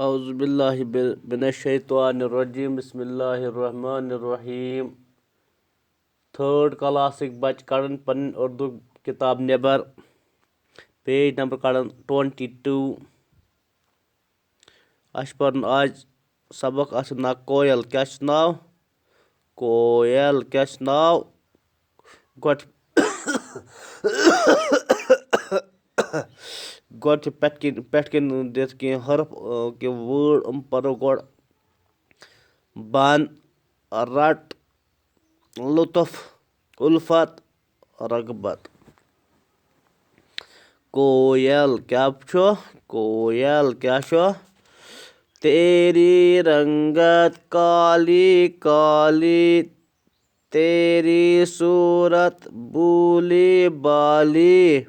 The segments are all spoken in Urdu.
اعوذ باللہ من الشیطان الرجیم بسم اللہ الرحمن الرحیم. تھرڈ کلاسک بچہ کڑن پن اردو کتاب نیبر پیج نمبر کڑن 22. اس پرن آج سبق اس نا کویل کیا ناو کویل کیا ناو گوٹ گوٹ پٹ کن دت کی حرف کے ورڈ پرو گوڑ بان رٹ لطف الفت رغبت. کویل کیا چھو کویل کیا چھو تیری رنگت کالی کالی تیری صورت بولی بالی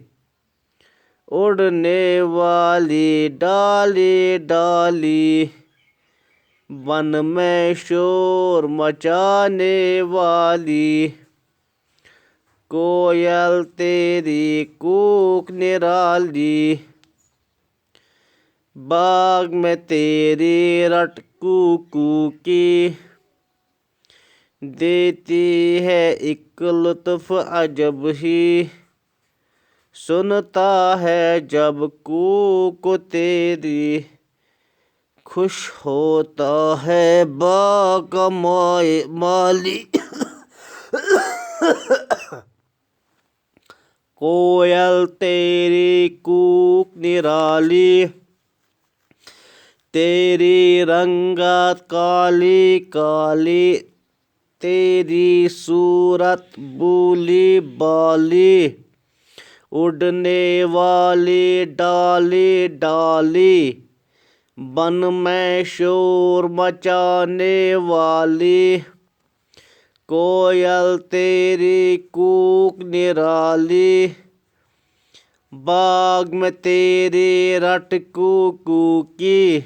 اڑنے والی ڈالی ڈالی ون میں شور مچانے والی. کویل تیری کوک نرالی باغ میں تیری رٹ کوکو کی دیتی ہے ایک لطف عجب ہی. سنتا ہے جب کوک تیری خوش ہوتا ہے باغ مالی. کویل تیری کوک نرالی تیری رنگت کالی کالی تیری صورت بولی بالی اڑنے والی ڈالی ڈالی بن میں شور مچانے والی. کویل تیری کوک نرالی باغ میں تیری رٹ کوکو کی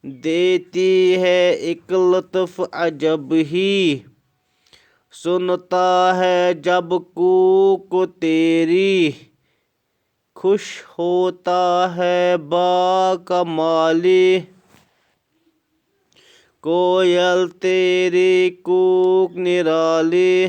دیتی ہے ایک لطف عجب ہی. سنتا ہے جب کوک تیری خوش ہوتا ہے باغ مالی. کویل تیری کوک نرالی